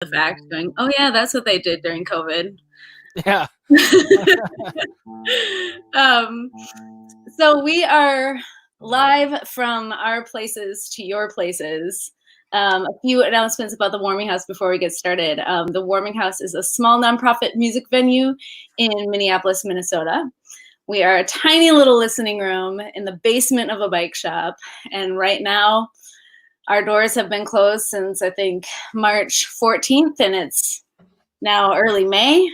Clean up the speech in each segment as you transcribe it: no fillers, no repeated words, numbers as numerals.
the fact, going, oh yeah, that's what they did during COVID. Yeah. So we are live from our places to your places. A few announcements about the Warming House before we get started. The Warming House is a small nonprofit music venue in Minneapolis, Minnesota. We are a tiny little listening room in the basement of a bike shop. And right now, our doors have been closed since, I think, March 14th, and it's now early May.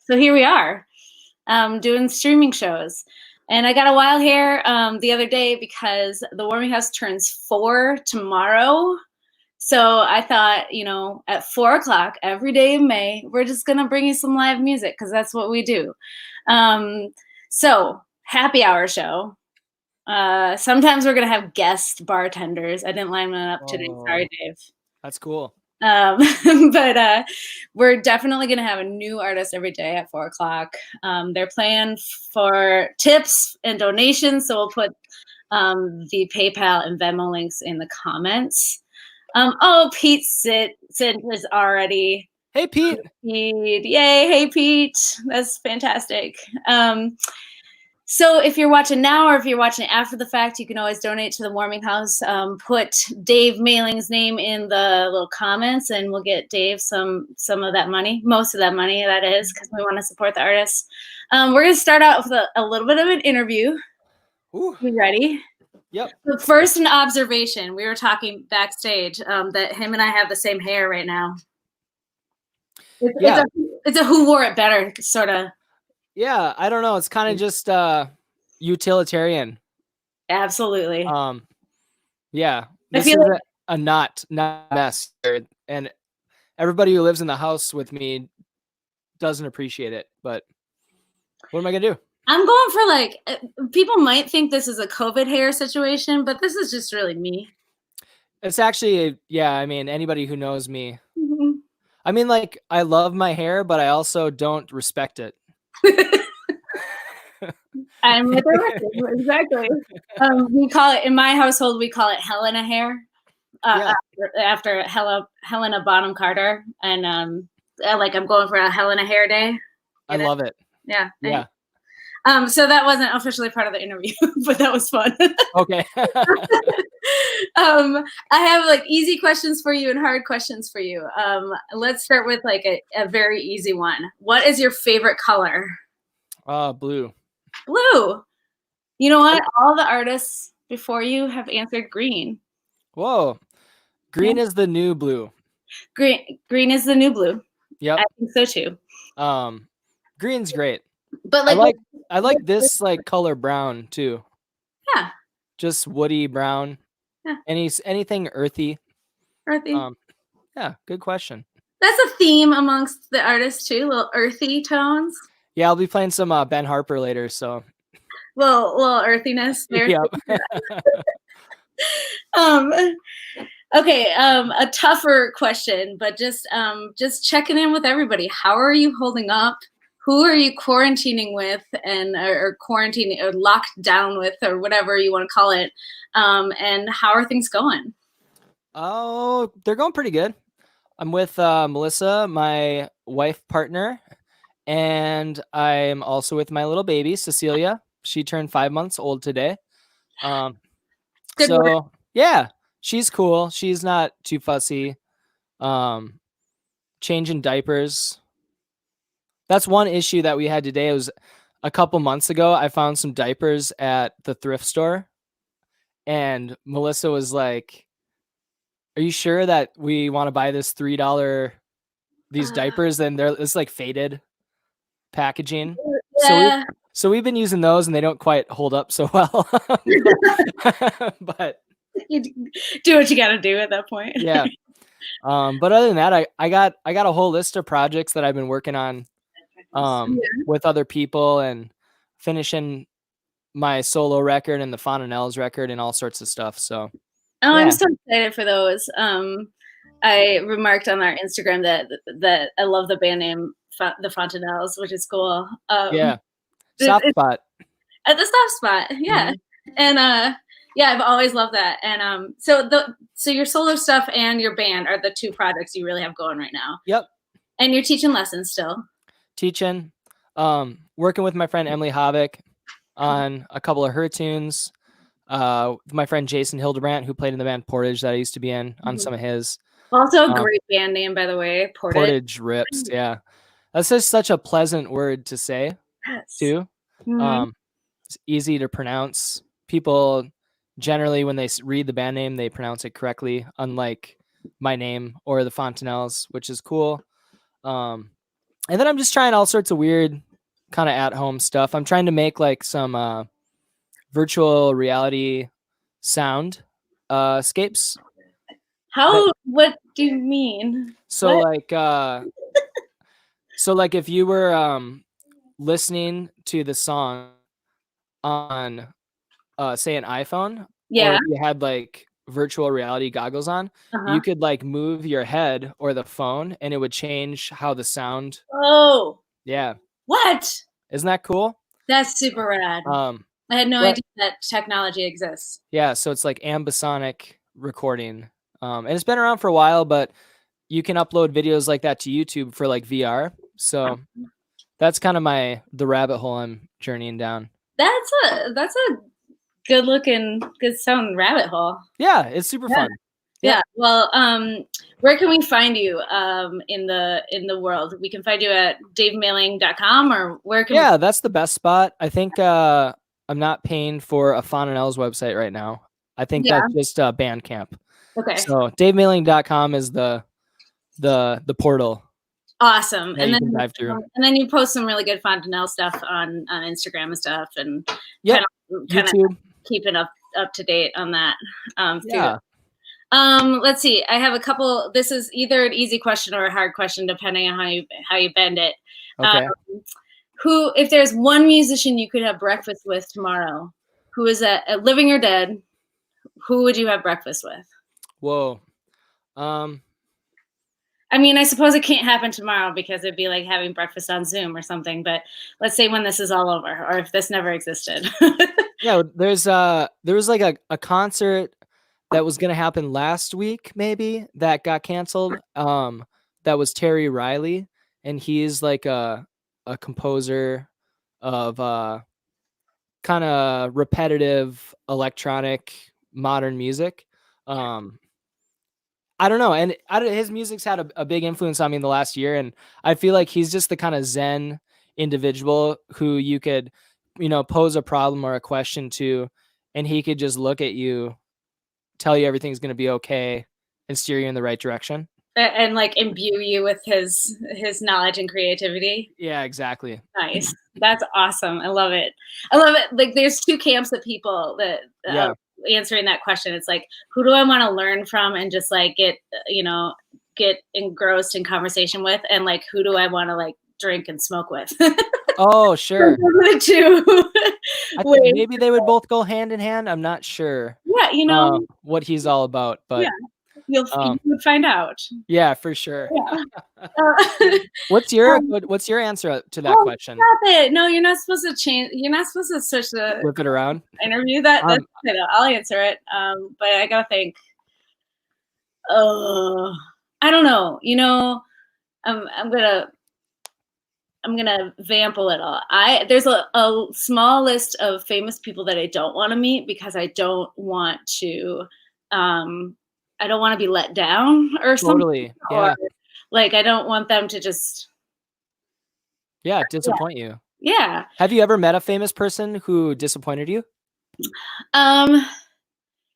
So here we are, doing streaming shows. And I got a wild hair the other day because the Warming House turns 4 tomorrow. So I thought, at 4 o'clock every day in May, we're just going to bring you some live music because that's what we do. So happy hour show. Sometimes we're going to have guest bartenders. I didn't line one up today. Sorry, Dave. That's cool. But we're definitely going to have a new artist every day at 4 o'clock. They're playing for tips and donations, so we'll put the PayPal and Venmo links in the comments. Pete sent is already. Hey, Pete. Yay. Hey, Pete. That's fantastic. So if you're watching now or if you're watching after the fact, you can always donate to the Warming House. Put Dave Mehling's name in the little comments, and we'll get Dave some of that money, most of that money, that is, because we want to support the artists. We're going to start out with a little bit of an interview. Ooh. You ready? Yep. So first, an observation. We were talking backstage that him and I have the same hair right now. It's a who wore it better sort of. Yeah, I don't know. It's kind of just utilitarian. Absolutely. Yeah, this is like a not mess, and everybody who lives in the house with me doesn't appreciate it. But what am I gonna do? I'm going for people might think this is a COVID hair situation, but this is just really me. It's actually, yeah. I mean, anybody who knows me, I mean, I love my hair, but I also don't respect it. I'm with her. Exactly. We call it, in my household, we call it Helena hair. After Helena Bonham Carter, and I'm going for a Helena hair day. I love it. Yeah. Yeah. So that wasn't officially part of the interview, but that was fun. Okay. I have easy questions for you and hard questions for you. Let's start with a very easy one. What is your favorite color? Blue. Blue. You know what? All the artists before you have answered green. Whoa. Green is the new blue. Green is the new blue. Yep. I think so too. Green's great. But I like this color brown too. Yeah. Just woody brown. Yeah. Anything earthy. Earthy. Yeah, good question. That's a theme amongst the artists too, little earthy tones. Yeah, I'll be playing some Ben Harper later, so. Little earthiness there. Yep. Okay, a tougher question, but just checking in with everybody. How are you holding up? Who are you quarantining with, or quarantining or locked down with, or whatever you want to call it? And how are things going? Oh, they're going pretty good. I'm with Melissa, my wife partner, and I'm also with my little baby, Cecilia. She turned 5 months old today. Good work. Yeah, she's cool. She's not too fussy. Changing diapers. That's one issue that we had today. It was a couple months ago. I found some diapers at the thrift store, and Melissa was like, "Are you sure that we want to buy this $3 these diapers?" And it's faded packaging. Yeah. So we've been using those, and they don't quite hold up so well. But you do what you got to do at that point. Yeah. But other than that, I got a whole list of projects that I've been working on with other people, and finishing my solo record and the Fontanelles record and all sorts of stuff. So yeah. I'm so excited for those. I remarked on our Instagram that I love the band name the Fontanelles, which is cool. Yeah. Soft spot. At the soft spot, yeah. Mm-hmm. And Yeah, I've always loved that. And so your solo stuff and your band are the two projects you really have going right now. Yep. And you're teaching lessons still. Teaching, working with my friend Emily Havik on a couple of her tunes. My friend Jason Hildebrandt, who played in the band Portage that I used to be in, on some of his. Also a great band name, by the way, Portage. Portage rips, yeah. That's just such a pleasant word to say, too. It's easy to pronounce. People generally, when they read the band name, they pronounce it correctly, unlike my name or the Fontanelles, which is cool. And then I'm just trying all sorts of weird kind of at-home stuff. I'm trying to make like some virtual reality sound scapes. What do you mean? So what? like if you were listening to the song on say an iPhone, or if you had like virtual reality goggles on, you could like move your head or the phone and it would change how the sound. Oh. Yeah. What? Isn't that cool? That's super rad. I had no idea that technology exists. Yeah, so it's like ambisonic recording. And it's been around for a while, but you can upload videos like that to YouTube for like VR. So that's kind of the rabbit hole I'm journeying down. That's a good looking, good sounding rabbit hole. Yeah, it's super fun. Yeah. Well, where can we find you in the world? We can find you at davemehling.com, or where can Yeah, that's the best spot. I think I'm not paying for a Fontanelle's website right now. I think that's just Bandcamp. Okay. So davemehling.com is the portal. Awesome. And then you post some really good Fontanelle stuff on Instagram and stuff, and kind of keeping up to date on that. Let's see. I have a couple. This is either an easy question or a hard question, depending on how you bend it. Okay. If there's one musician you could have breakfast with tomorrow, who is that, living or dead? Who would you have breakfast with? Whoa. I mean, I suppose it can't happen tomorrow because it'd be like having breakfast on Zoom or something. But let's say when this is all over, or if this never existed. Yeah, there was like a concert that was gonna happen last week, maybe, that got canceled. That was Terry Riley, and he's like a composer of kind of repetitive electronic modern music. I don't know, and his music's had a big influence on me in the last year, and I feel like he's just the kind of zen individual who you could, pose a problem or a question to, and he could just look at you, tell you everything's going to be okay, and steer you in the right direction. And like imbue you with his knowledge and creativity. Yeah, exactly. Nice. That's awesome. I love it. Like there's two camps of people that answering that question. It's like, who do I want to learn from and just like get engrossed in conversation with, and like who do I want to like drink and smoke with? Oh, sure. The two. I think maybe they would both go hand in hand. I'm not sure. Yeah, what he's all about, but you would find out. Yeah, for sure. Yeah. What's your answer to that question? Stop it. No, you're not supposed to change. You're not supposed to switch the flip it around. Interview that. I'll answer it. But I gotta think. I don't know. I'm gonna vamp a little. There's a small list of famous people that I don't want to meet because I don't want to be let down or something. Totally. Yeah. Or, like I don't want them to just disappoint you. Yeah. Have you ever met a famous person who disappointed you?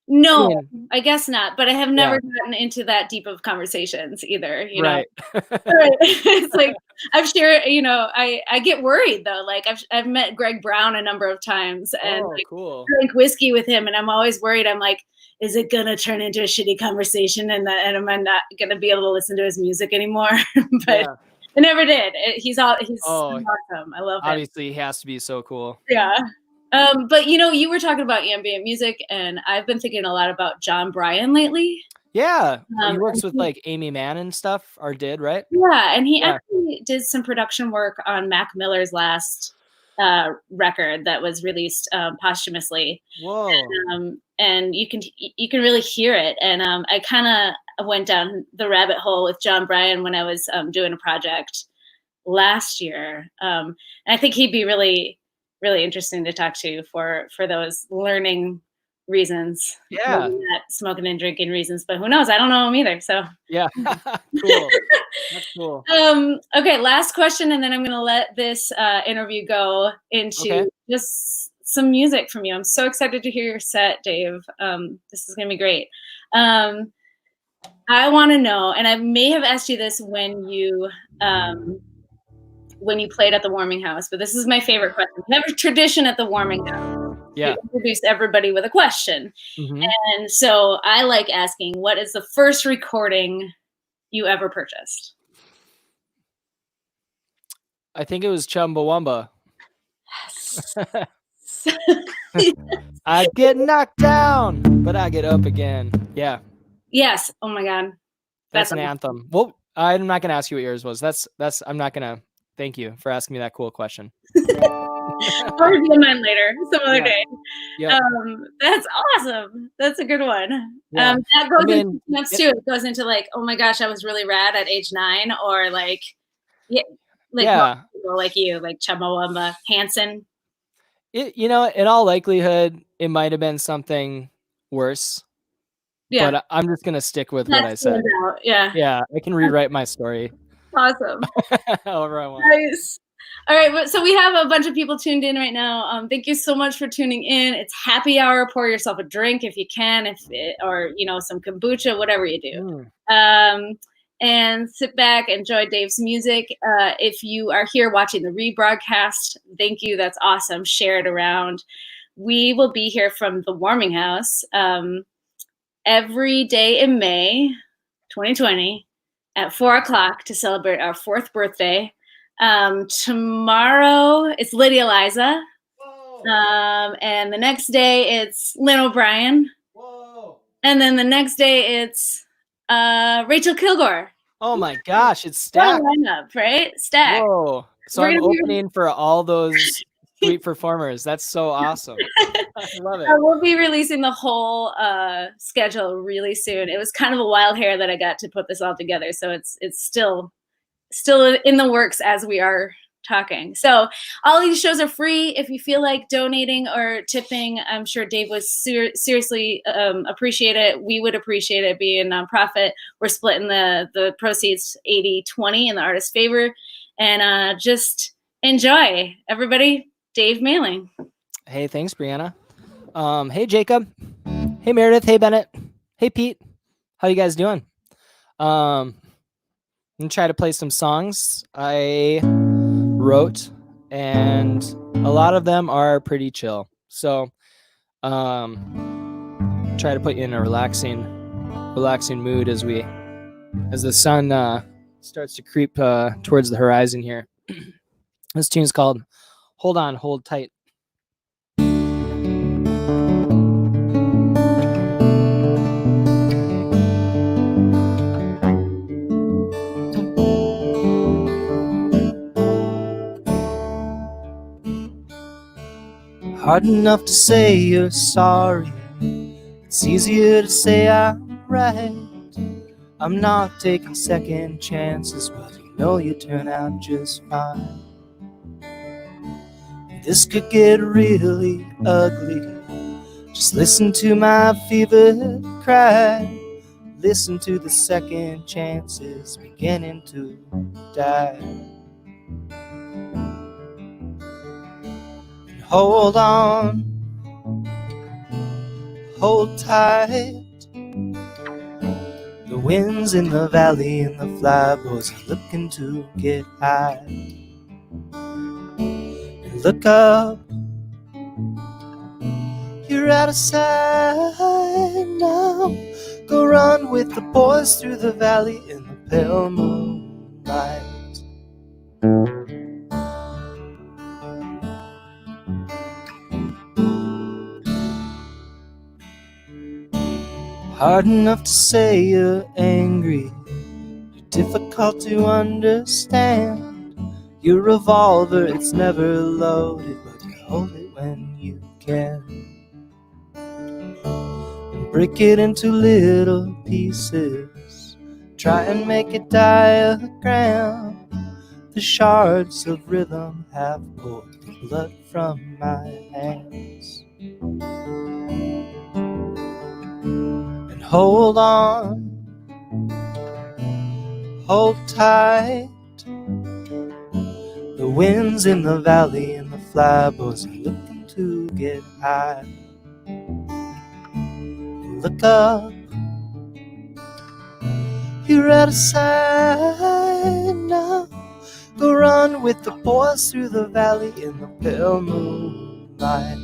No, I guess not. But I have never gotten into that deep of conversations either. You know, it's like I've shared. I get worried though. Like I've met Greg Brown a number of times and drink whiskey with him, and I'm always worried. I'm like, is it gonna turn into a shitty conversation, and am I not gonna be able to listen to his music anymore? But it never did. He's awesome. I love him. Obviously, he has to be so cool. Yeah. But you were talking about ambient music, and I've been thinking a lot about John Bryan lately. Yeah, he works with like Amy Mann and stuff, or did, right? Yeah, and he actually did some production work on Mac Miller's last record that was released posthumously. Whoa. And you can really hear it. And I kind of went down the rabbit hole with John Bryan when I was doing a project last year. And I think he'd be really, really interesting to talk to for those learning reasons. Yeah. Maybe not smoking and drinking reasons, but who knows? I don't know him either. So yeah. Cool. That's cool. Okay, last question, and then I'm gonna let this interview go into just some music from you. I'm so excited to hear your set, Dave. This is gonna be great. I want to know, and I may have asked you this when you played at the Warming House, but this is my favorite question. We have a tradition at the Warming House. Yeah. We introduce everybody with a question. And so I like asking, what is the first recording you ever purchased? I think it was Chumbawamba. I get knocked down, but I get up again. Yeah. Yes. Oh my God. That's an anthem. Well, I'm not going to ask you what yours was. I'm not going to. Thank you for asking me that cool question. I'll reveal mine later, some other day. Yep. That's awesome. That's a good one. Yeah. That goes into next too. It goes into like, oh my gosh, I was really rad at age 9, or like people like you, like Chumbawamba, Hanson. In all likelihood, it might have been something worse. Yeah. But I'm just gonna stick with what I said. Yeah. Yeah, I can rewrite my story. Awesome. However I want. Nice. All right, so we have a bunch of people tuned in right now. Thank you so much for tuning in. It's happy hour. Pour yourself a drink if you can, or some kombucha, whatever you do. And sit back, enjoy Dave's music. If you are here watching the rebroadcast, thank you. That's awesome. Share it around. We will be here from the Warming House every day in May 2020 at 4:00 to celebrate our 4th birthday. Tomorrow it's Lydia Liza. And the next day it's Lynn O'Brien. Whoa. And then the next day it's Rachel Kilgore. Oh my gosh, it's stacked. Lineup, right? Stacked. Whoa. So I'm opening for all those sweet performers. That's so awesome. I love it. We'll be releasing the whole schedule really soon. It was kind of a wild hair that I got to put this all together. So it's still in the works as we are talking. So all these shows are free. If you feel like donating or tipping, I'm sure Dave would seriously appreciate it. We would appreciate it. Being a nonprofit, we're splitting the proceeds 80-20 in the artist's favor. And just enjoy. Everybody, Dave Mehling. Hey, thanks, Brianna. Hey, Jacob. Hey, Meredith. Hey, Bennett. Hey, Pete. How you guys doing? I'm gonna try to play some songs I wrote, and a lot of them are pretty chill. So, try to put you in a relaxing mood as the sun starts to creep towards the horizon here. This tune's called "Hold On, Hold Tight." Hard enough to say you're sorry. It's easier to say I'm right. I'm not taking second chances, but you turn out just fine. This could get really ugly. Just listen to my fevered cry. Listen to the second chances beginning to die. Hold on, hold tight. The winds in the valley and the flyboys are looking to get high. And look up, you're out of sight now. Go run with the boys through the valley in the pale moonlight. Hard enough to say you're angry. You're difficult to understand. Your revolver, it's never loaded, but you hold it when you can. And break it into little pieces. Try and make a diagram. The shards of rhythm have poured the blood from my hands. And hold on, hold tight. The winds in the valley and the flyboys are looking to get high. Look up, you're out of sight now. Go run with the boys through the valley in the pale moonlight.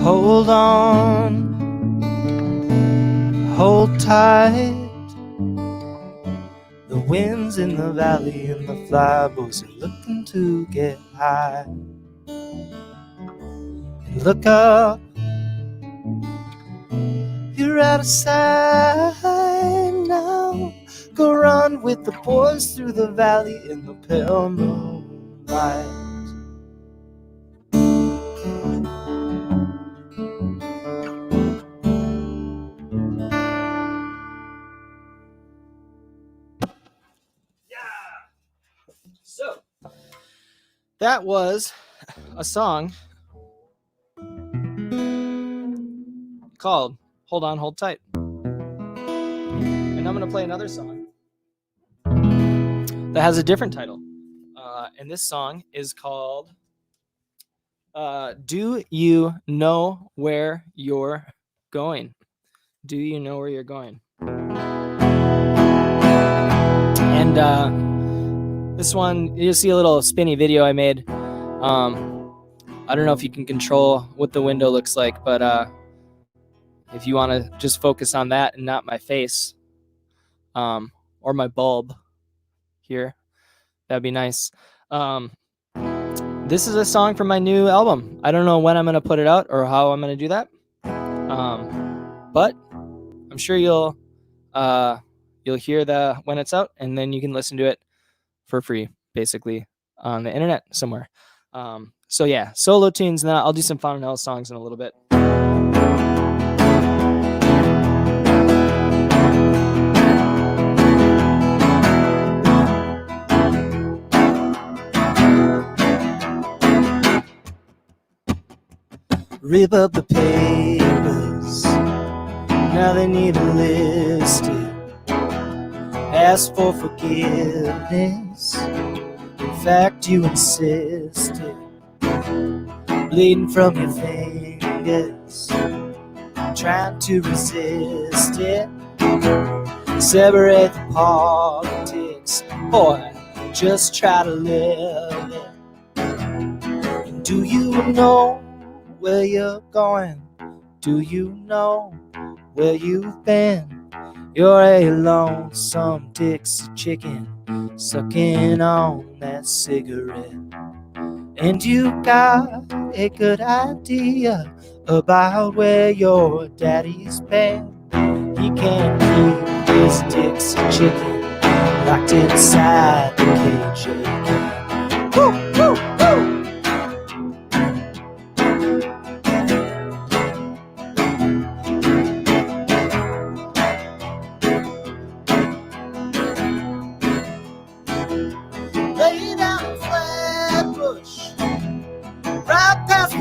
Hold on, hold tight. The winds in the valley and the flyboys are looking to get high. And look up, you're out of sight now. Go run with the boys through the valley in the pale moonlight. So, that was a song called Hold On, Hold Tight. And I'm going to play another song that has a different title. And this song is called Do You Know Where You're Going? Do you know where you're going? And this one, you'll see a little spinny video I made. I don't know if you can control what the window looks like, but if you want to just focus on that and not my face or my bulb here, that'd be nice. This is a song from my new album. I don't know when I'm going to put it out or how I'm going to do that, but I'm sure you'll hear when it's out, and then you can listen to it for free, basically, on the internet somewhere. So yeah, solo tunes, and then I'll do some Fontanelle songs in a little bit. Rip up the papers, now they need a listed. Ask for forgiveness, in fact you insisted. Bleeding from your fingers, trying to resist it. Separate the politics, boy, just try to live it. And do you know where you're going? Do you know where you've been? You're a lonesome Dixie chicken sucking on that cigarette. And you got a good idea about where your daddy's been. He can't keep his Dixie chicken locked inside the cage again. Woo, woo, woo!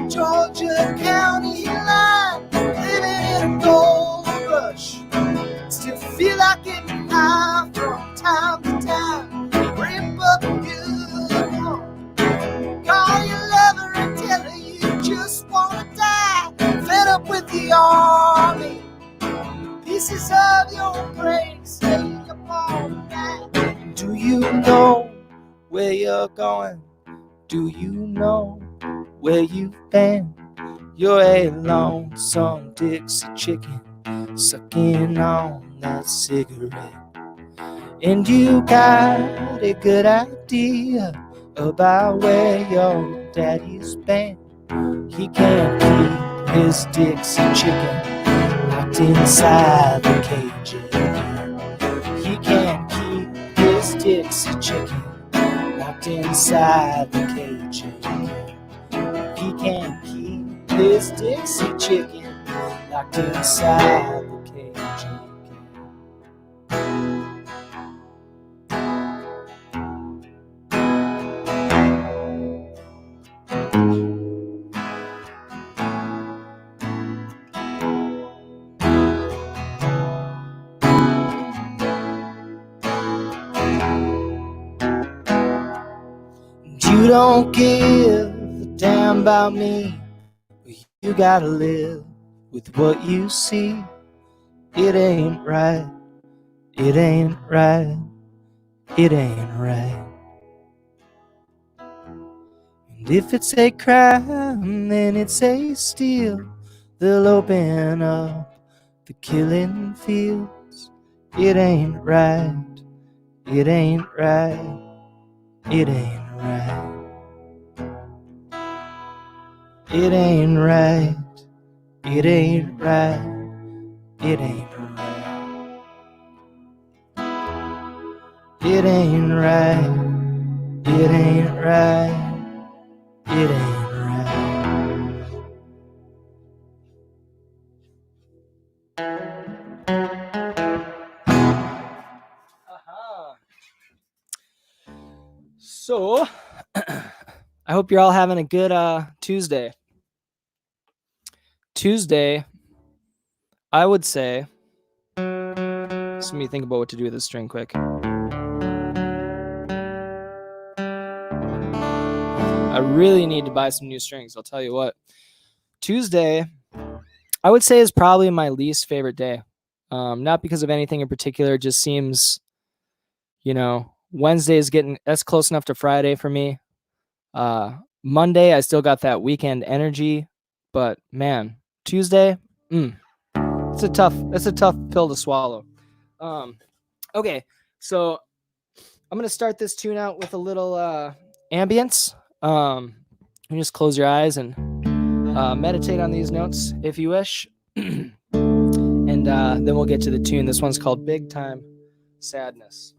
Georgia County line, living in a gold rush. Still feel like getting high from time to time. Rip up a good one, call your lover and tell her you just wanna die. Fed up with the army, pieces of your brain stay up all night. Do you know where you're going? Do you know where you've been. You're a lonesome Dixie chicken sucking on that cigarette. And you got a good idea about where your daddy's been. He can't keep his Dixie chicken locked inside the cage again. He can't keep his Dixie chicken locked inside the cage again. He can't keep his Dixie chicken locked inside the cage again. You don't give a damn about me, but you gotta live with what you see. It ain't right, it ain't right, it ain't right. And if it's a crime, then it's a steal. They'll open up the killing fields. It ain't right, it ain't right, it ain't right. It ain't right, it ain't right, it ain't right. It ain't right, it ain't right, it ain't right. So, I hope you're all having a good Tuesday. Tuesday, I would say, let me think about what to do with this string quick. I really need to buy some new strings, I'll tell you what. Tuesday, I would say, is probably my least favorite day. Not because of anything in particular, it just seems, Wednesday is that's close enough to Friday for me. Monday, I still got that weekend energy, but man, Tuesday, it's a tough pill to swallow. Okay, so I'm gonna start this tune out with a little ambience. You just close your eyes and meditate on these notes if you wish, and then we'll get to the tune. This one's called Big Time Sadness.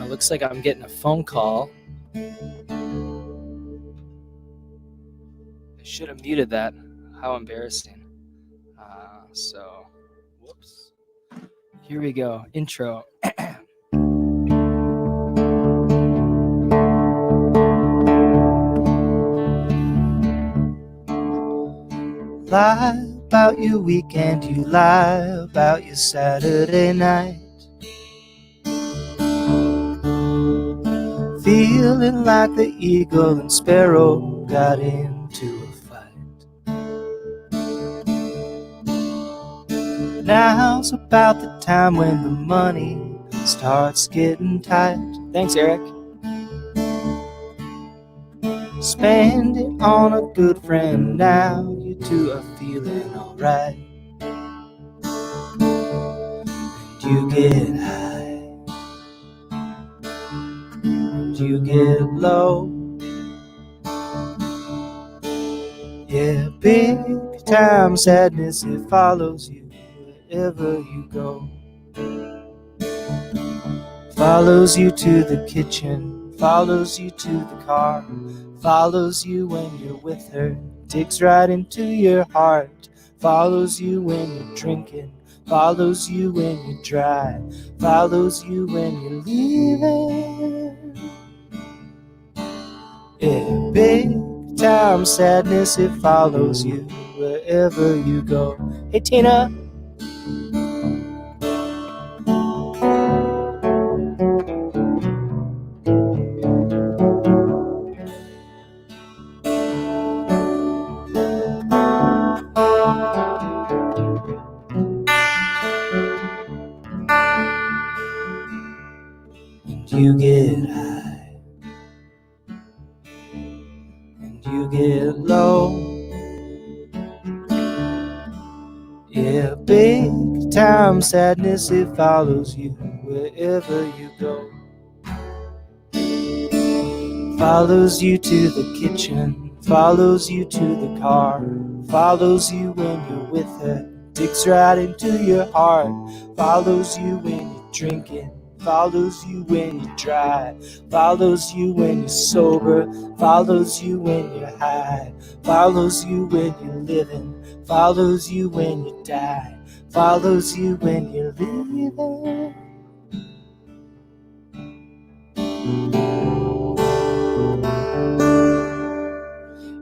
Looks like I'm getting a phone call. I should have muted that. How embarrassing. So, whoops. Here we go. Intro. Lie about your weekend, you lie about your Saturday night. feeling like the eagle and sparrow got into a fight. Now's about the time when the money starts getting tight. Thanks, Eric. Spend it on a good friend now. You two are feeling alright. And you get high, and you get low. Yeah, big time sadness, it follows you wherever you go. Follows you to the kitchen, follows you to the car, follows you when you're with her, digs right into your heart, follows you when you're drinking, follows you when you drive, follows you when you're leaving. Yeah, big time sadness, it follows you wherever you go. Hey, Tina. And you get high, and you get low. Yeah, big time sadness, it follows you wherever you go. Follows you to the kitchen, follows you to the car, follows you when you're with her, digs right into your heart, follows you when you're drinking, follows you when you drive, follows you when you're sober, follows you when you're high, follows you when you're living, follows you when you die, follows you when you're leaving.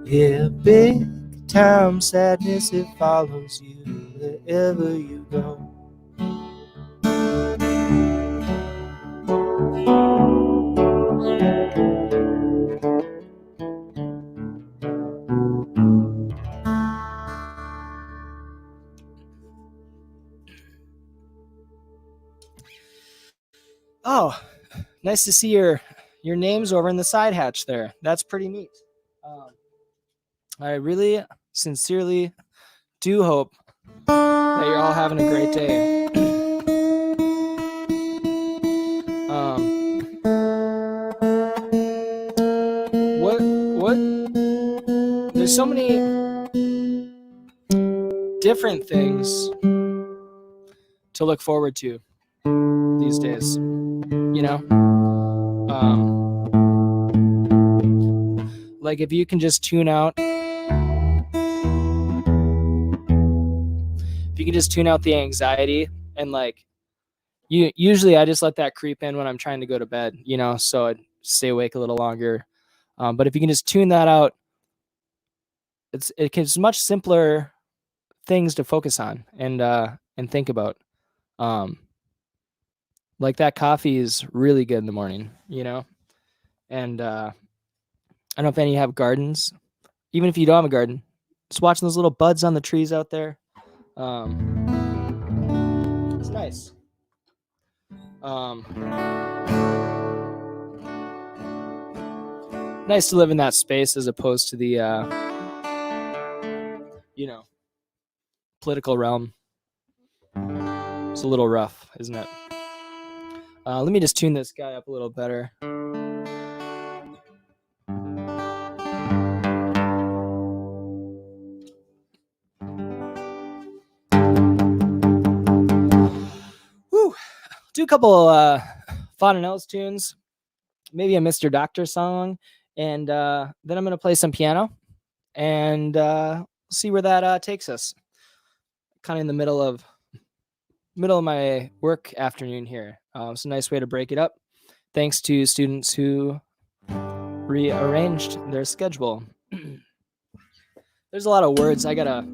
Yeah, big time sadness, it follows you wherever you go. Oh, nice to see your names over in the side hatch there. That's pretty neat. I really sincerely do hope that you're all having a great day. What there's so many different things to look forward to these days, you know. Like if you can just tune out the anxiety, and like usually I just let that creep in when I'm trying to go to bed, you know, so I'd stay awake a little longer. But if you can just tune that out, it's much simpler things to focus on and think about. Like that coffee is really good in the morning, you know. And I don't know if any of you have gardens. Even if you don't have a garden, just watching those little buds on the trees out there. It's nice. Nice to live in that space as opposed to the political realm. It's a little rough, isn't it? Let me just tune this guy up a little better. Woo! Do a couple Fawn and Ellis tunes, maybe a Mr. Doctor song, and then I'm going to play some piano and see where that takes us. Kind of in the middle of my work afternoon here. It's a nice way to break it up. Thanks to students who rearranged their schedule. There's a lot of words. I gotta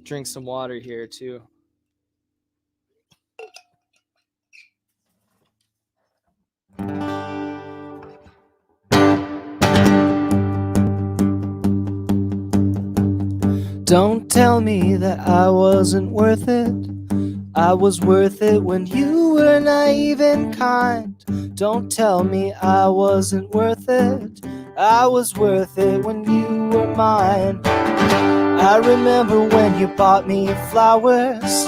drink some water here too. Don't tell me that I wasn't worth it. I was worth it when you were naive and kind. Don't tell me I wasn't worth it. I was worth it when you were mine. I remember when you bought me flowers.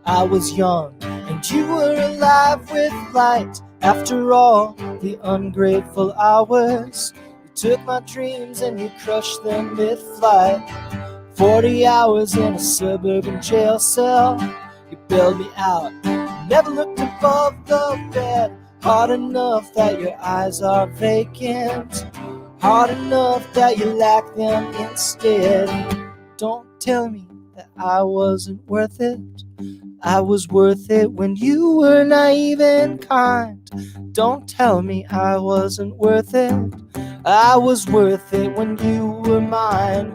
I was young and you were alive with light. After all the ungrateful hours, you took my dreams and you crushed them mid-flight. 40 hours in a suburban jail cell, you bailed me out, never looked above the bed. Hard enough that your eyes are vacant, hard enough that you lack them instead. Don't tell me that I wasn't worth it. I was worth it when you were naive and kind. Don't tell me I wasn't worth it. I was worth it when you were mine.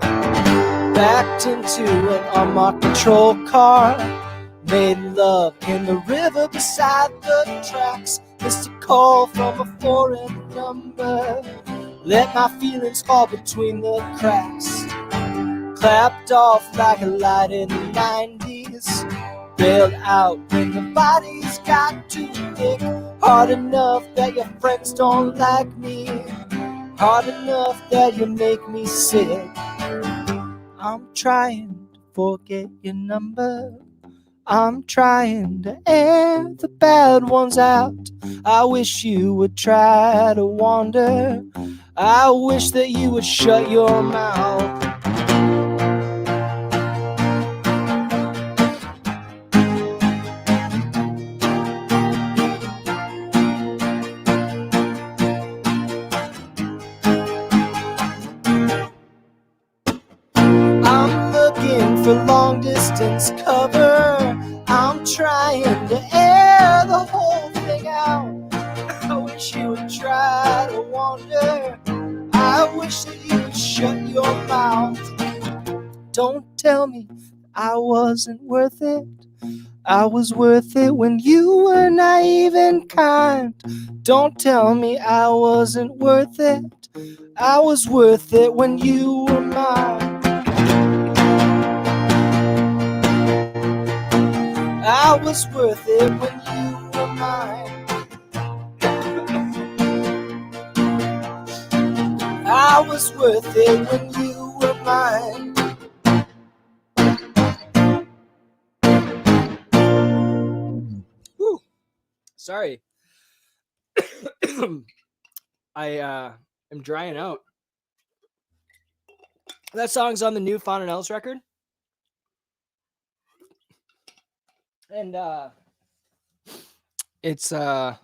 Backed into an unmarked patrol car, made love in the river beside the tracks. Missed a call from a foreign number, let my feelings fall between the cracks. Clapped off like a light in the 90s, bailed out when the bodies got too thick. Hard enough that your friends don't like me, hard enough that you make me sick. I'm trying to forget your number, I'm trying to air the bad ones out. I wish you would try to wander, I wish that you would shut your mouth. For long distance cover, I'm trying to air the whole thing out. I wish you would try to wander, I wish that you would shut your mouth. Don't tell me I wasn't worth it. I was worth it when you were naive and kind. Don't tell me I wasn't worth it. I was worth it when you were mine. I was worth it when you were mine. I was worth it when you were mine. Whew. Sorry. I am drying out. That song's on the new Fontanelles record. And it's not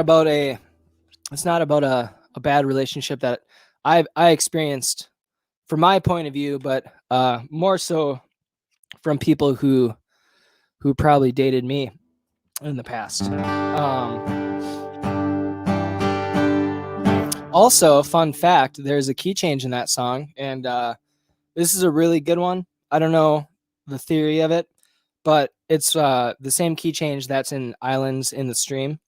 about a bad relationship that I experienced from my point of view, but more so from people who probably dated me in the past. Also, a fun fact, there's a key change in that song, and this is a really good one. I don't know the theory of it, but it's the same key change that's in Islands in the Stream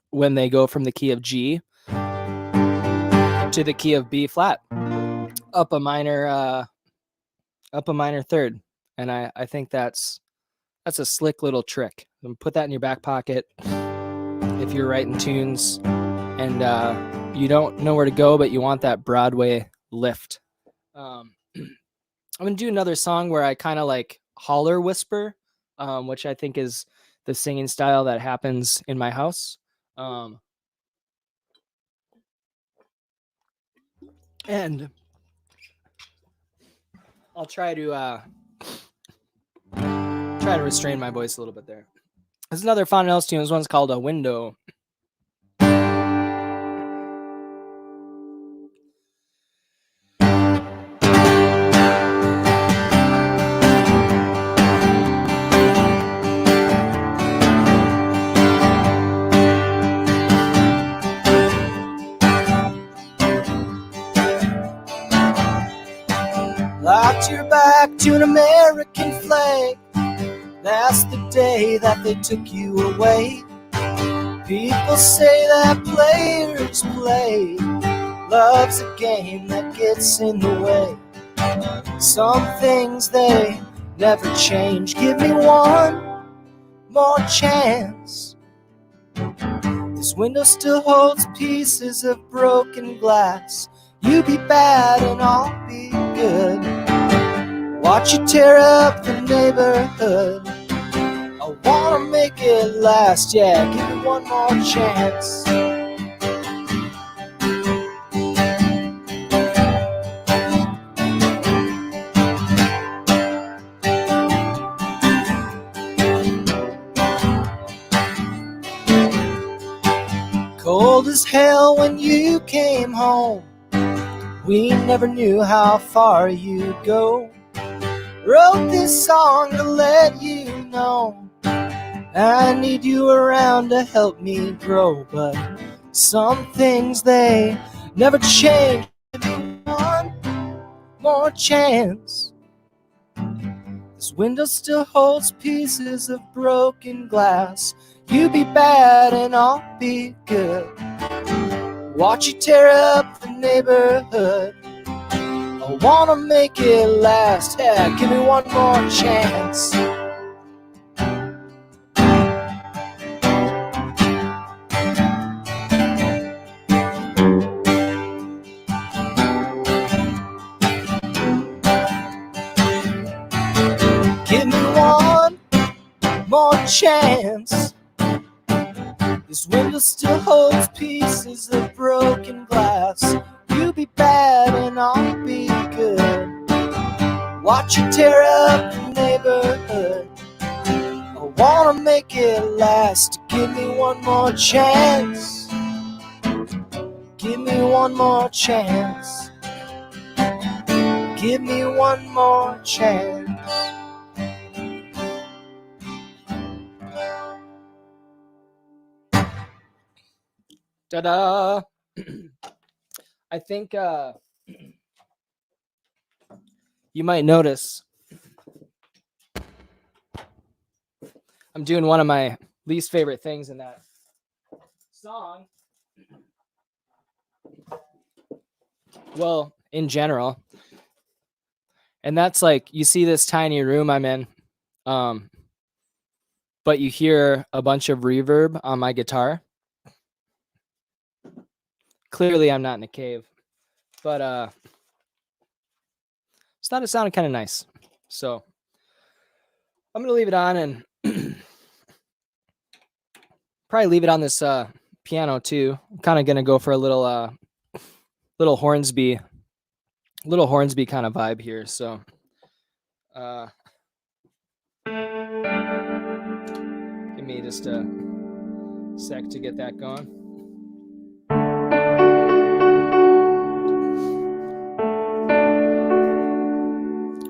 when they go from the key of G to the key of B flat, up a minor third. And I think that's a slick little trick. Put that in your back pocket if you're writing tunes and you don't know where to go, but you want that Broadway lift. I'm going to do another song where I kind of like holler whisper, which I think is the singing style that happens in my house. And I'll try to restrain my voice a little bit there. There's another Fontanelles tune. This one's called A Window. Locked your back to an American flag. That's the day that they took you away. People say that players play. Love's a game that gets in the way. Some things they never change. Give me one more chance. This window still holds pieces of broken glass. You be bad and I'll be good. Watch you tear up the neighborhood. I wanna make it last, yeah, give me one more chance. Cold as hell when you came home. We never knew how far you'd go. Wrote this song to let you know I need you around to help me grow. But some things they never change. Give me one more chance. This window still holds pieces of broken glass. You be bad and I'll be good. Watch you tear up the neighborhood. I wanna make it last. Yeah, give me one more chance. Give me one more chance. This window still holds pieces of broken glass. You be bad and I'll be good. Watch you tear up the neighborhood. I wanna make it last. Give me one more chance. Give me one more chance. Give me one more chance. Ta-da! I think you might notice I'm doing one of my least favorite things in that song. Well, in general. And that's like, you see this tiny room I'm in, but you hear a bunch of reverb on my guitar. Clearly, I'm not in a cave, but I thought it sounded kind of nice. So I'm going to leave it on and probably leave it on this piano too. I'm kind of going to go for a little Hornsby kind of vibe here. So give me just a sec to get that going.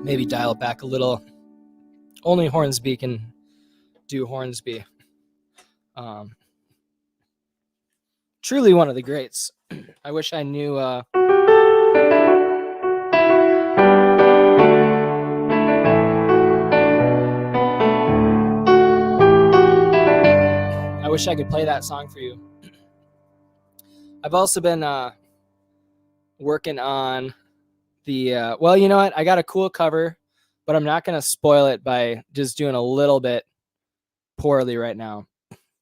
Maybe dial it back a little. Only Hornsby can do Hornsby. Truly one of the greats. I wish I knew. I wish I could play that song for you. I've also been working on the well, you know what? I got a cool cover, but I'm not going to spoil it by just doing a little bit poorly right now.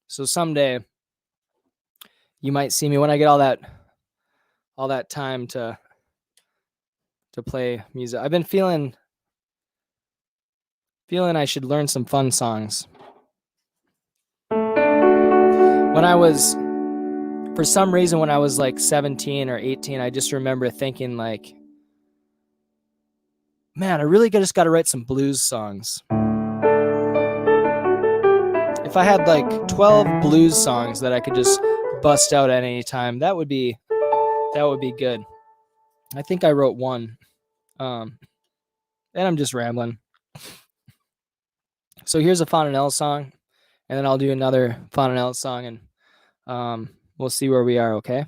So someday you might see me when I get all that time to play music. I've been feeling I should learn some fun songs. For some reason, when I was like 17 or 18, I just remember thinking like, man, I really just got to write some blues songs. If I had like 12 blues songs that I could just bust out at any time, that would be good. I think I wrote one. And I'm just rambling. So here's a Fontanelle song, and then I'll do another Fontanelle song, and we'll see where we are, okay?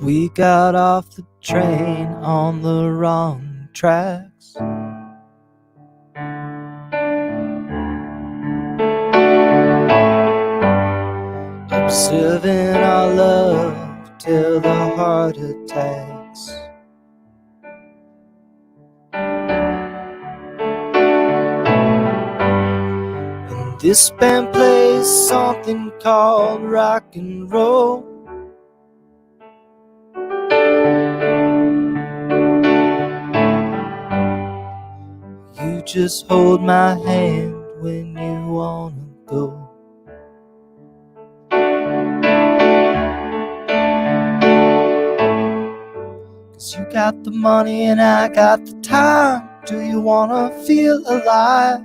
We got off the train on the wrong tracks. serving our love till the heart attacks. And this band plays something called rock and roll. You just hold my hand when you wanna go. You got the money and I got the time. Do you wanna feel alive?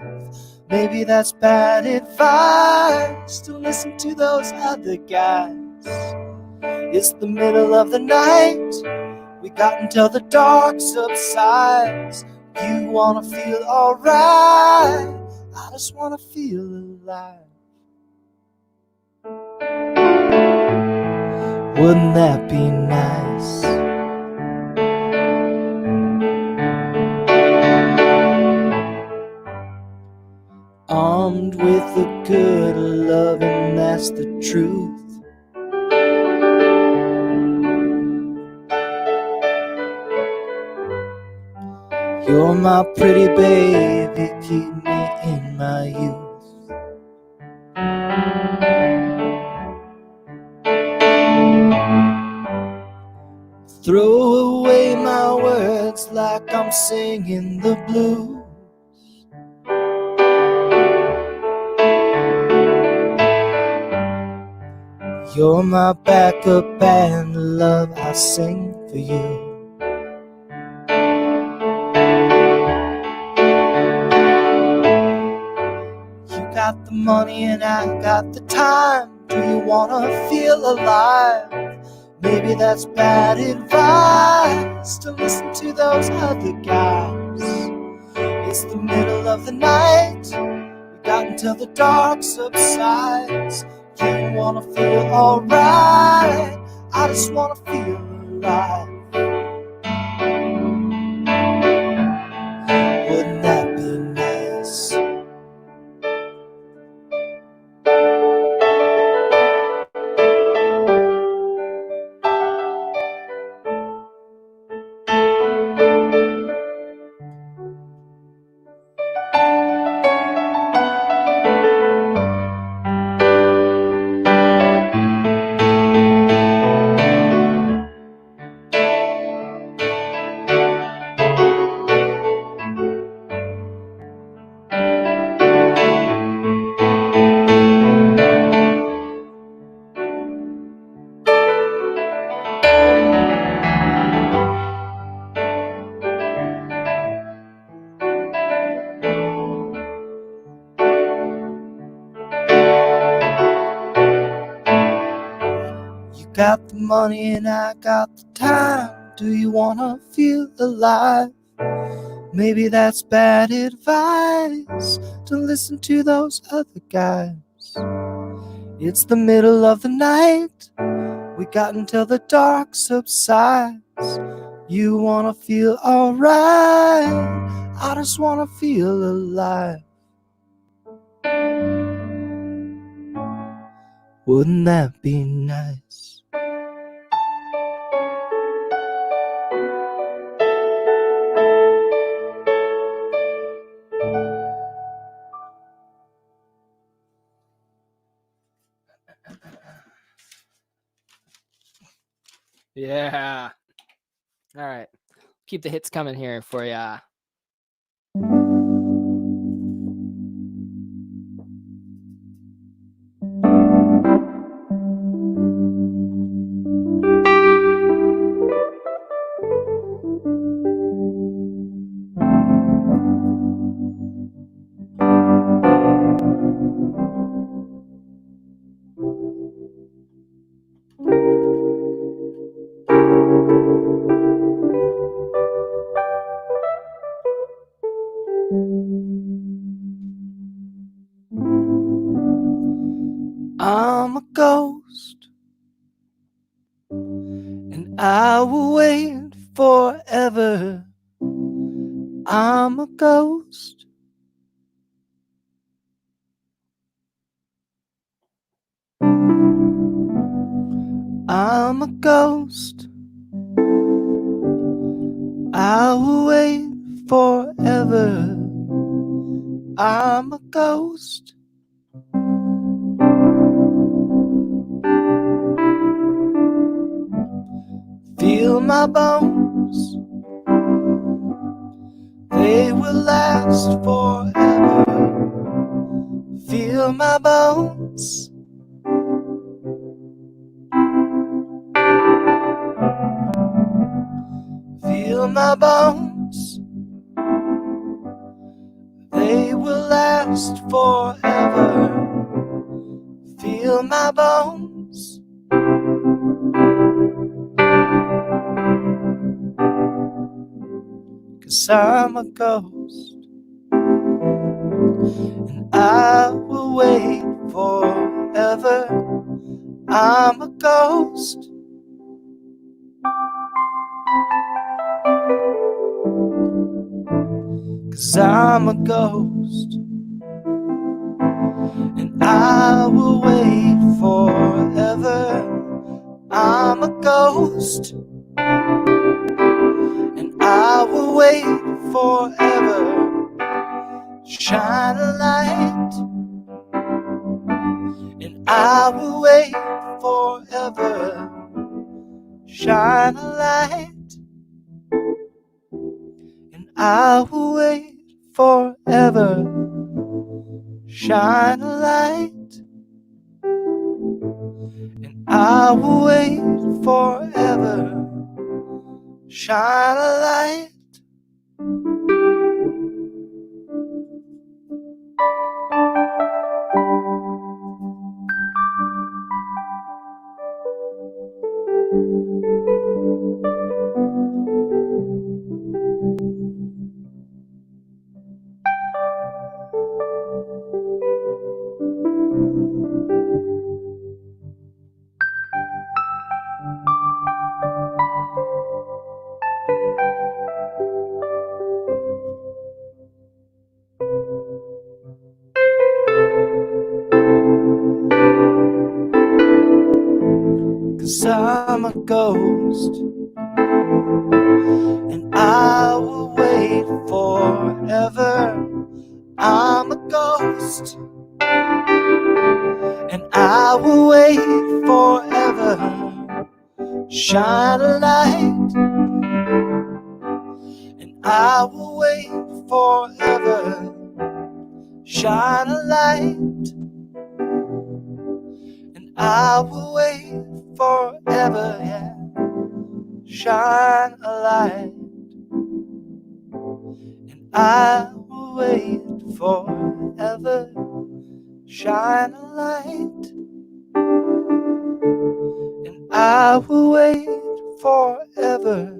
Maybe that's bad advice to listen to those other guys. It's the middle of the night. We got until the dark subsides. You wanna feel alright. I just wanna feel alive. Wouldn't that be nice? Armed with the good love, and that's the truth. You're my pretty baby, keep me in my youth. Throw away my words like I'm singing the blues. You're my backup band, love, I sing for you. You got the money and I got the time. Do you wanna feel alive? Maybe that's bad advice to listen to those other guys. It's the middle of the night. We got until the dark subsides. You wanna feel alright. I just wanna feel alive. Wouldn't that be nice? Got the money and I got the time. Do you wanna feel alive? Maybe that's bad advice to listen to those other guys. It's the middle of the night. We got until the dark subsides. You wanna feel alright. I just wanna feel alive. Wouldn't that be nice? Yeah. All right. Keep the hits coming here for ya. I'm a ghost, and I will wait forever. I'm a ghost. I'm a ghost. I will wait forever. I'm a ghost. Feel my bones. They will last forever. Feel my bones. Feel my bones. They will last forever. Feel my bones. 'Cause I'm a ghost, and I will wait forever. I'm a ghost. Cause I'm a ghost, and I will wait forever. I'm a ghost, and I will wait forever. Shine a light, and I will wait forever. Shine a light, and I will wait forever. Shine a light, and I will wait forever. Shine a light. Cause I'm a ghost, and I will wait forever. I'm a ghost, and I will wait forever. Shine a light, and I will wait forever. Shine a light, and I will wait forever. Yeah. Shine a light, and I will wait forever. Shine a light, and I will wait forever.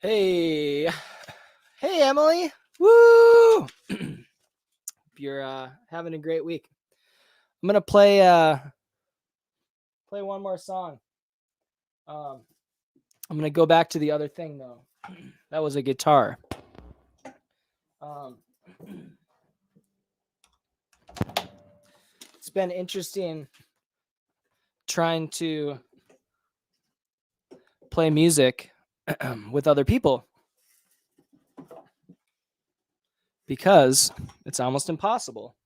Hey, hey, Emily. Woo! You're having a great week. I'm gonna play one more song. I'm gonna go back to the other thing though. That was a guitar. It's been interesting trying to play music with other people because it's almost impossible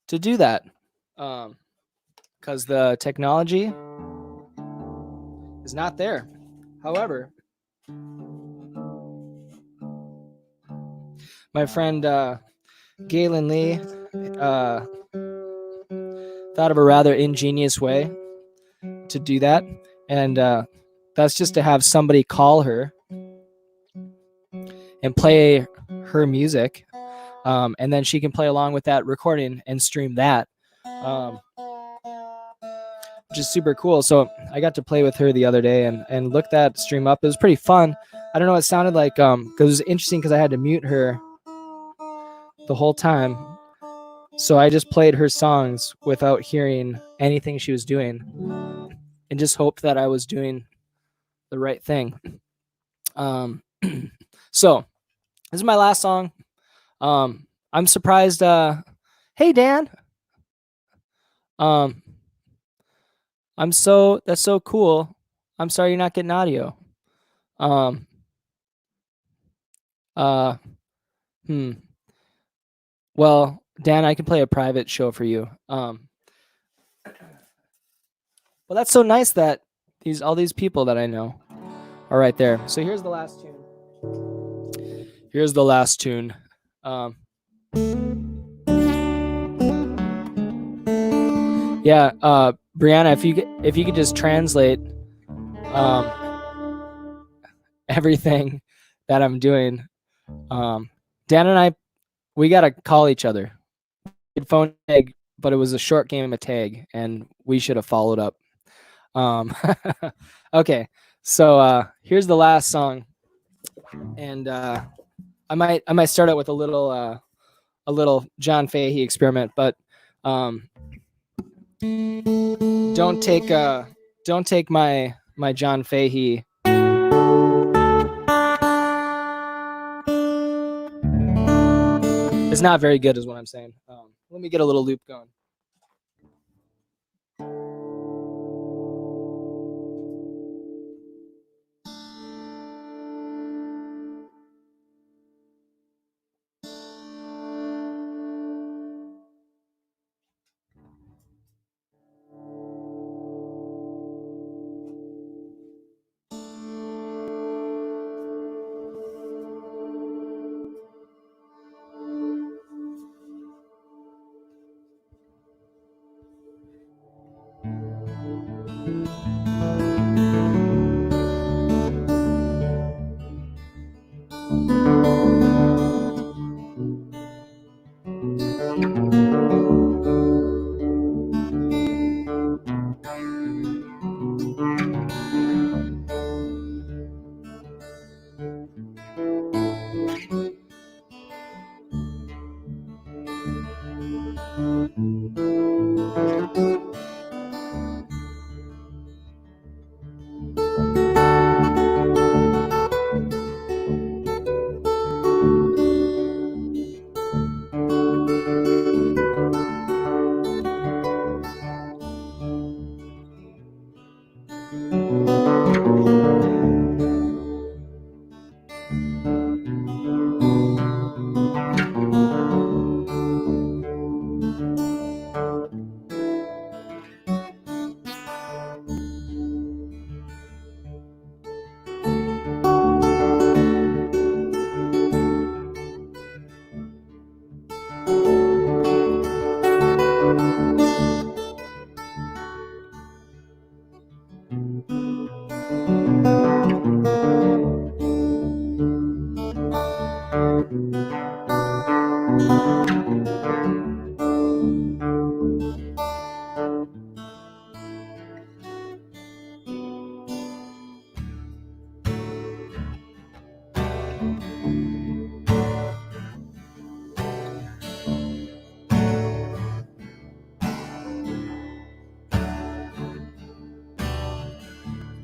to do that because the technology is not there. However, my friend Galen Lee thought of a rather ingenious way to do that, and that's just to have somebody call her and play her music, and then she can play along with that recording and stream that, which is super cool. So I got to play with her the other day and look that stream up. It was pretty fun. I don't know what it sounded like, because it was interesting because I had to mute her the whole time. So I just played her songs without hearing anything she was doing and just hoped that I was doing the right thing. So this is my last song. I'm surprised. Hey Dan. That's so cool. I'm sorry you're not getting audio. Um, uh, Well, Dan, I can play a private show for you. Well, that's so nice that all these people that I know are right there. So here's the last tune. Yeah, Brianna, if you could just translate everything that I'm doing. Dan and I, we gotta call each other. We'd phone tag, but it was a short game of tag, and we should have followed up. Okay, so here's the last song, and I might start out with a little John Fahey experiment, but don't take my John Fahey. It's not very good, is what I'm saying. Let me get a little loop going.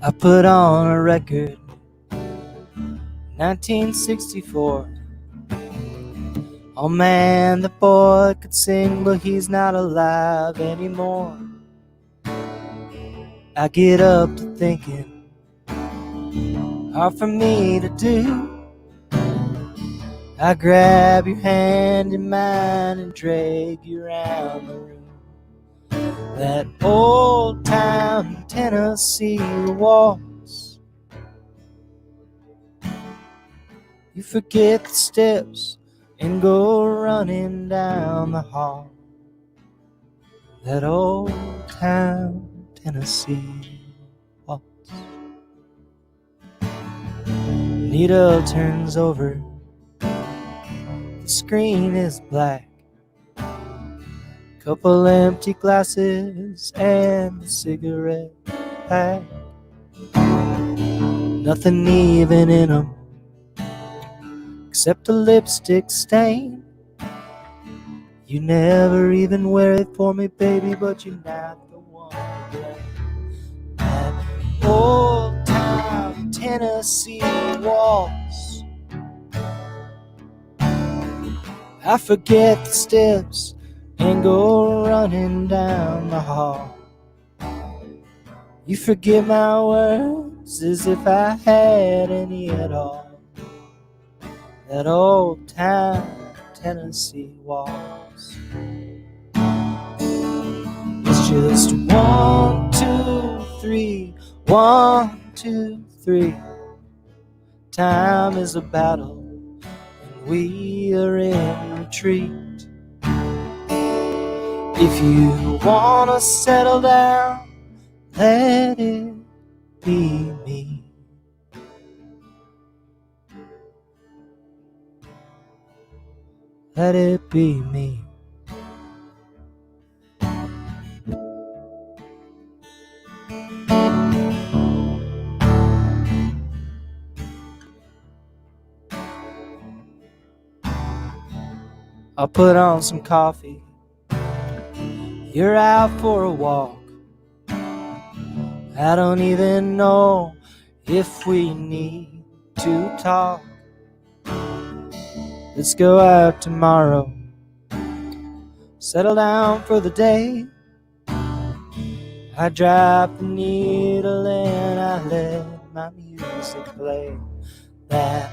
I put on a record, 1964. Oh man, the boy could sing, but he's not alive anymore. I get up to thinking, hard for me to do. I grab your hand in mine and drag you around the room. That old time Tennessee waltz. You forget the steps and go running down the hall. That old time Tennessee waltz. Needle turns over, the screen is black. Couple empty glasses and a cigarette pack. Nothing even in them except a lipstick stain. You never even wear it for me, baby, but you're not the one to blame. That old time Tennessee waltz. I forget the steps and go running down the hall. You forget my words as if I had any at all. That old time Tennessee waltz. It's just 1, 2, 3, 1, 2, 3. Time is a battle and we are in retreat. If you wanna settle down, let it be me. Let it be me. I'll put on some coffee. You're out for a walk. I don't even know if we need to talk. Let's go out tomorrow. Settle down for the day. I drop the needle and I let my music play. That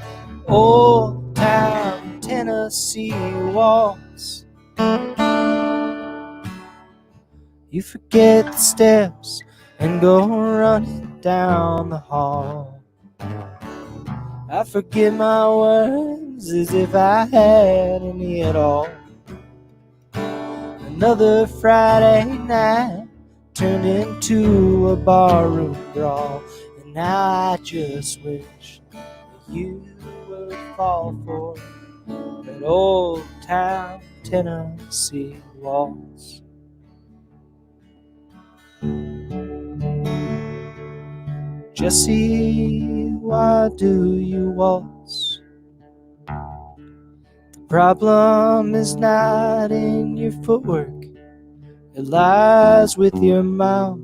old time Tennessee waltz. You forget the steps and go running down the hall. I forget my words as if I had any at all. Another Friday night turned into a barroom brawl, and now I just wish that you would fall for that old time Tennessee waltz. Jesse, why do you waltz? The problem is not in your footwork, it lies with your mouth.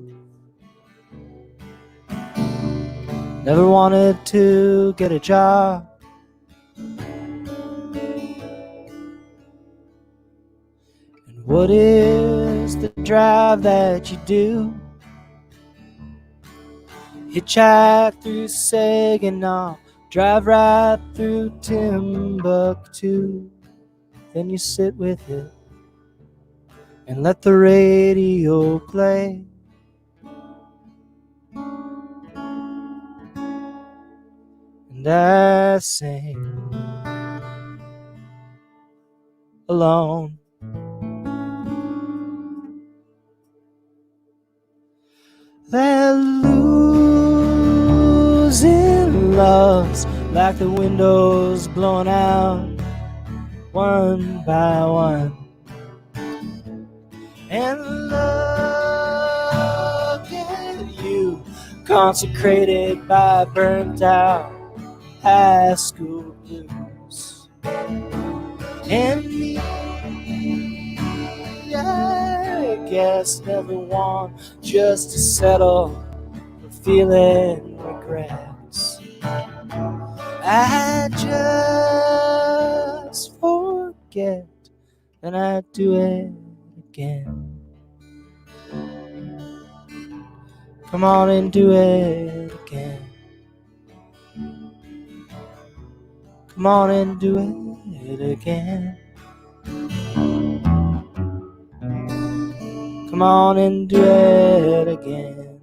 Never wanted to get a job. And what is the drive that you do? Hitchhike through Saginaw, drive right through Timbuktu. Then you sit with it and let the radio play. And I sing alone. They're losing loves like the windows blowing out one by one. And look at you, consecrated by burnt out high school blues. And me, I guess never want just to settle for feeling regrets. I just forget, then I do it again. Come on and do it again. Come on and do it again. Come on and do it again.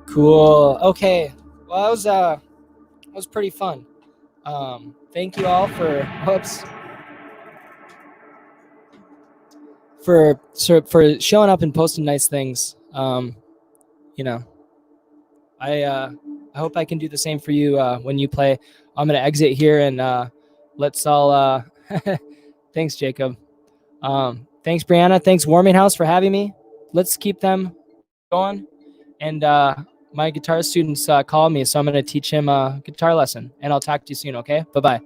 Cool. Okay. Well, that was pretty fun. Thank you all for showing up and posting nice things. You know, I hope I can do the same for you when you play. I'm gonna exit here and let's all. Thanks, Jacob. Thanks, Brianna. Thanks, Warming House, for having me. Let's keep them going. And my guitar students called me, so I'm gonna teach him a guitar lesson. And I'll talk to you soon. Okay. Bye-bye.